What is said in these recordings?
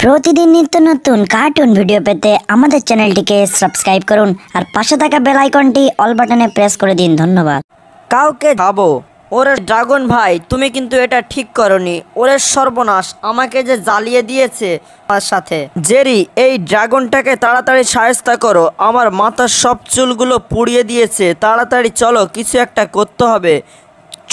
প্রতিদিন নিত্য নতুন কার্টুন ভিডিও পেতে আমাদের চ্যানেলটিকে সাবস্ক্রাইব করুন আর পাশে থাকা বেল আইকনটি অল বাটনে প্রেস করে দিন। ধন্যবাদ। কাউকে খাবো ওরে ড্রাগন ভাই, তুমি কিন্তু এটা ঠিক করনি। ওরে সর্বনাশ, আমাকে যে জ্বালিয়ে দিয়েছে আমার সাথে। জেরি, এই ড্রাগনটাকে তাড়াতাড়ি সায়স্তা করো, আমার মাথার সব চুলগুলো পুড়িয়ে দিয়েছে। তাড়াতাড়ি চলো, কিছু একটা করতে হবে।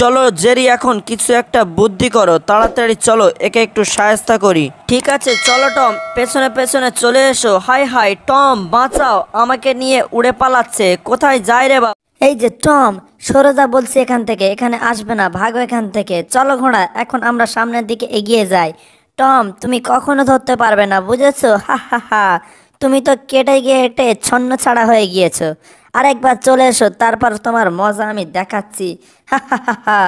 চলো জেরি, এখন কিছু একটা বুদ্ধি করো, তাড়াতাড়ি চলো, একে একটু সায়স্তা করি। ঠিক আছে চলো টম, পেছনে পেছনে চলে এসো। হাই হাই টম, বাঁচাও, আমাকে নিয়ে উড়ে পালাচ্ছে। কোথায় যায় রে বাবা? এই যে টম, সরোজা বলছি এখান থেকে, এখানে আসবে না, ভাগো এখান থেকে। চলো ঘোড়া, এখন আমরা সামনের দিকে এগিয়ে যাই। টম, তুমি কখনো ধরতে পারবে না, বুঝেছো? হা হা হা, তুমি তো কেটে গিয়ে হেঁটে ছন্ন ছাড়া হয়ে গিয়েছো। আরেকবার চলে এসো, তারপর তোমার মজা আমি দেখাচ্ছি। হা হা হা হা,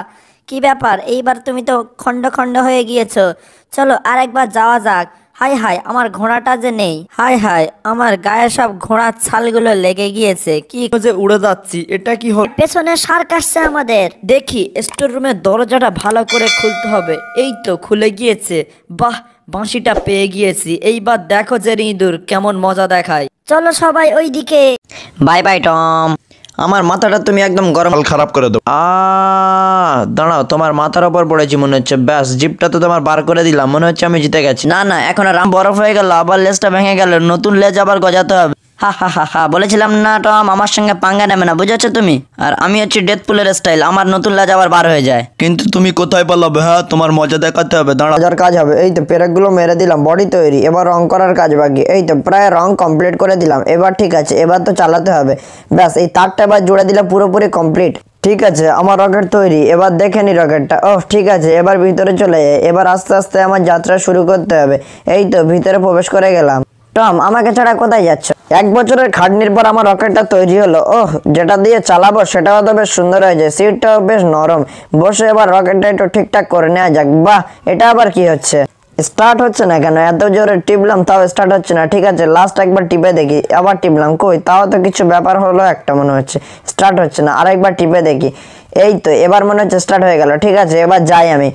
কি ব্যাপার, এইবার তুমি তো খণ্ড খণ্ড হয়ে গিয়েছো। চলো আরেকবার যাওয়া যাক। হাই হাই, আমার ঘোড়াটা যে নেই। হাই হাই, আমার গায়ে সব ঘোড়ার ছালগুলো লেগে গিয়েছে। কি যে উড়ে যাচ্ছি, এটা কি হল? পেছনে শার্ক আসছে আমাদের। দেখি স্টোর রুমের দরজাটা ভালো করে খুলতে হবে। এই তো খুলে গিয়েছে। বাহ, বাঁশিটা পেয়ে গিয়েছি। এইবার দেখো যে ইঁদুর কেমন মজা দেখায়। চলো সবাই ওইদিকে। বাই বাই টম, আমার মাথাটা তুমি একদম গরম খারাপ করে দেবো। দাঁড়াও, তোমার মাথার ওপর পড়েছি মনে হচ্ছে। ব্যাস, জিপটা তো তোমার বার করে দিলাম, মনে হচ্ছে আমি জিতে গেছি। না না, এখন রাম বরফ হয়ে গেল, আবার লেজটা ভেঙে গেল, নতুন লেজ আবার গজাতে হবে। হা হা হা হা, বলেছিলাম না টম, আমার সঙ্গে পাঙ্গা নেবে না, বুঝেছো তুমি? আর আমি হচ্ছে ডেথ পুলের স্টাইল, আমার নতুন লেজ আবার বার হয়ে যায়। কিন্তু তুমি কোথায় পালাবে? হ্যাঁ, তোমার মজা দেখাতে হবে। দাঁড়া, মজার কাজ হবে। এই তো পেরেকগুলো মেরে দিলাম, বডি তৈরি। এবার রং করার কাজ বাকি। এই তো প্রায় রং কমপ্লিট করে দিলাম। এবার ঠিক আছে, এবার তো চালাতে হবে। ব্যাস, এই তারটা এবার জুড়ে দিলে পুরোপুরি কমপ্লিট। ঠিক আছে, আমার রকেট তৈরি। এবার দেখে নি রকেটটা। ওহ ঠিক আছে, এবার ভিতরে চলে যায়। এবার আস্তে আস্তে আমার যাত্রা শুরু করতে হবে। এই তো ভিতরে প্রবেশ করে গেলাম। টম, আমাকে ছাড়া কোথায় যাচ্ছ? 1 বছরের খাটনির পর আমার রকেটটা তৈরি হলো। ওহ, যেটা দিয়ে চালাবো সেটাও তো বেশ সুন্দর হয়েছে, সিটটাও বেশ নরম। বসে এবার রকেটটা একটু ঠিকঠাক করে নেওয়া যাক। বাহ, এটা আবার কি হচ্ছে? স্টার্ট হচ্ছে না কেন? এত জোরে টিপলাম তাও স্টার্ট হচ্ছে না। ঠিক আছে, লাস্ট একবার টিপে দেখি। আবার টিপলাম, কই, তাও তো কিছু ব্যাপার হলো একটা, মনে হচ্ছে স্টার্ট হচ্ছে না। আরেকবার টিপে দেখি। এই তো এবার মনে হচ্ছে স্টার্ট হয়ে গেল। ঠিক আছে, এবার যাই আমি।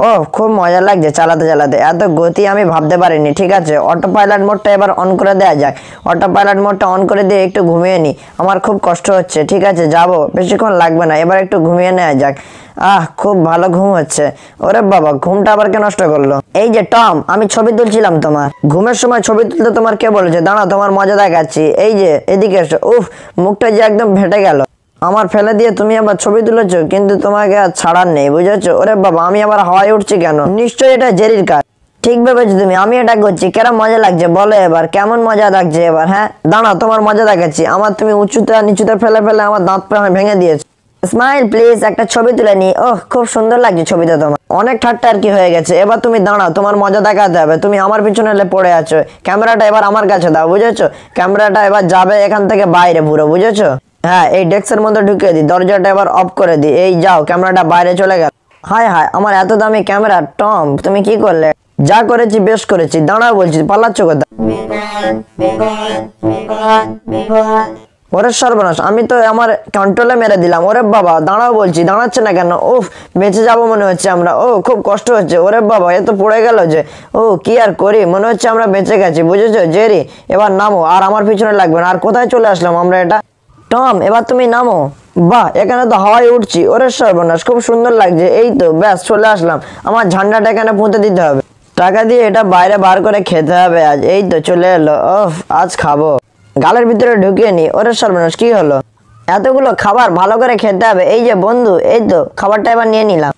ও, খুব মজা লাগছে চালাতে চালাতে, এত গতি আমি ভাবতে পারিনি। ঠিক আছে, অটো পাইলট মোডটা এবার অন করে দেওয়া যাক। অটো পাইলট মোডটা অন করে দিয়ে একটু ঘুমিয়ে নিই, আমার খুব কষ্ট হচ্ছে। ঠিক আছে, যাবো, বেশিক্ষণ লাগবে না, এবার একটু ঘুমিয়ে নেওয়া যাক। খুব ভালো ঘুম হচ্ছে। ওরে বাবা, ঘুমটা আবার কে নষ্ট করলো? এই যে টম, আমি ছবি তুলছিলাম তোমার। ঘুমের সময় ছবি তুলতে তোমার কে বলেছে? দাঁড়াও, তোমার মজা দেখাচ্ছি। এই যে এদিকে এসো। উফ, মুখটা যে একদম ফেটে গেল। আমার ফেলে দিয়ে তুমি আবার ছবি তুলেছো, কিন্তু তোমাকে আর ছাড়ার নেই, বুঝেছো? ওরে বাবা, আমি আবার হাওয়ায় উঠছি কেন? নিশ্চয়ই এটা জেরির কাজ। ঠিক ভেবেছো তুমি, আমি এটা করছি। কেমন মজা লাগছে বলো এবার, কেমন মজা লাগছে এবার? হ্যাঁ দাঁড়াও, তোমার মজা দেখাচ্ছি। আমার তুমি উঁচুতে আর নিচুতে ফেলে ফেলে আমার দাঁত ভেঙে দিয়েছো। স্মাইল প্লিজ, একটা ছবি তুলে নি। ওহ, খুব সুন্দর লাগছে ছবিতে তোমার। অনেক ঠাট্টা আর কি হয়ে গেছে। এবার তুমি দাঁড়াও, তোমার মজা দেখাতে হবে। তুমি আমার পিছনে পড়ে আছো। ক্যামেরাটা এবার আমার কাছে দাও, বুঝেছো? ক্যামেরাটা এবার যাবে এখান থেকে বাইরে পুরো, বুঝেছো? হ্যাঁ, এই ডেস্কের মধ্যে ঢুকিয়ে দিই। দরজাটা এবার অফ করে দিই। এই যাও, ক্যামেরাটা বাইরে চলে গেল। হায় হায়, আমার এত দামি ক্যামেরা। টম, তুমি কি করলে? যা করেছি বেশ করেছি। দাঁড়াও বলছি, পালাচ্ছ কোথায়? ওরে সর্বনাশ, আমি তো আমার কন্ট্রোলে মেরে দিলাম। ওরে বাবা, দাঁড়াও বলছি, দাঁড়াচ্ছে না কেন? উফ, বেঁচে যাবো মনে হচ্ছে আমরা। ও, খুব কষ্ট হচ্ছে। ওরে বাবা, এ তো পড়ে গেল যে। ও, কি আর করি, মনে হচ্ছে আমরা বেঁচে গেছি, বুঝেছো? জেরি, এবার নামো, আর আমার পিছনে লাগবে না। আর কোথায় চলে আসলাম আমরা এটা? টম, এবার তুমি নামো। বাহ, এখানে তো হাওয়ায় উঠছি। ওরে সর্বনাশ, খুব সুন্দর লাগছে। এই তো ব্যাস, চলে আসলাম। আমার ঝান্ডাটা এখানে পুঁতে দিতে হবে। টাকা দিয়ে এটা বাইরে বার করে খেতে হবে আজ। এই তো চলে এলো। ওহ, আজ খাবো। গালের ভিতরে ঢুকিয়ে নি। ওরে সর্বনাশ, কি হলো? এতগুলো খাবার ভালো করে খেতে হবে। এই যে বন্ধু, এই তো খাবারটা এবার নিয়ে নিলাম।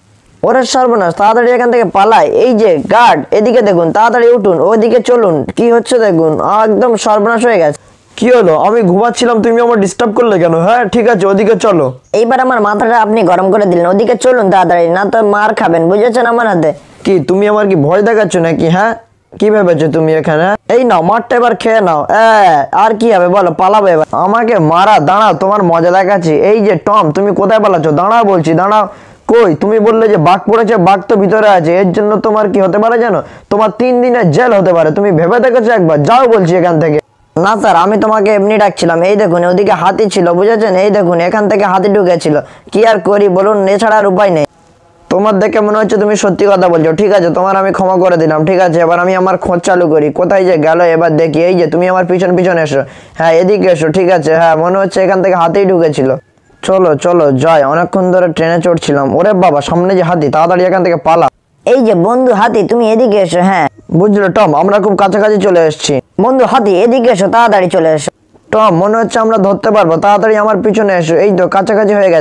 ওরে সর্বনাশ, তাড়াতাড়ি এখান থেকে পালাই। এই যে গার্ড, এদিকে দেখুন, তাড়াতাড়ি উঠুন, ওইদিকে চলুন। কি হচ্ছে দেখুন, একদম সর্বনাশ হয়ে গেছে। কি হলো? আমি ঘুমাচ্ছিলাম, তুমি আমার ডিস্টার্ব করলে কেন? হ্যাঁ ঠিক আছে, ওদিকে চলো। এইবার আমার মাথাটা আপনি গরম করে দিলেন। ওদিকে চলুন তাড়াতাড়ি, না তো মার খাবেন, বুঝেছেন আমার হাতে। কি তুমি আমার কি ভয় দেখাচ্ছ নাকি? হ্যাঁ, কি ভেবেছো তুমি এখানে? এই নাও, মারটা এবার খেয়ে নাও। আর কি হবে বলো, পালাবে এবার? আমাকে মারা? দাঁড়াও, তোমার মজা দেখাচ্ছি। এই যে টম, তুমি কোথায় পালাচ্ছ? দাঁড়াও বলছি, দাঁড়াও। কই, তুমি বললে যে বাঘ পড়েছে, বাঘ তো ভিতরে আছে। এর জন্য তোমার কি হতে পারে জানো? তোমার 3 দিনের জেল হতে পারে। তুমি ভেবে দেখেছো একবার? যাও বলছি এখান থেকে। না স্যার, আমি তোমাকে এমনি ডাকছিলাম। এই দেখুন, ওদিকে হাতি ছিল, বুঝেছেন? এই দেখুন, এখান থেকে হাতি ঢুকেছিল। কি আর করি বলুন, এছাড়া আর উপায় নেই। তোমার দেখে মনে হচ্ছে তুমি সত্যি কথা বলছো। ঠিক আছে, তোমার আমি ক্ষমা করে দিলাম। ঠিক আছে, এবার আমি আমার খোঁজ চালু করি। কোথায় যে গেল এবার দেখি। এই যে তুমি আমার পিছন পিছন এসো। হ্যাঁ, এদিকে এসো। ঠিক আছে, হ্যাঁ মনে হচ্ছে এখান থেকে হাতেই ঢুকেছিল। চলো চলো যাই, অনেকক্ষণ ধরে ট্রেনে চড়ছিলাম। ওরে বাবা, সামনে যে হাতি, তাড়াতাড়ি এখান থেকে পালা। এই যে বন্ধু হাতি, তুমি এদিকে এসো। হ্যাঁ বুঝলে টম, আমরা খুব কাছাকাছি চলে এসেছি। বন্ধু হাতি, এদিকে এসো, তাড়াতাড়ি চলে এসো। টম, মনে হচ্ছে আমরা ধরতে পারবো। তাড়াতাড়ি আমার পিছনে এসো। এই তো কাছাকাছি হয়ে গেছে।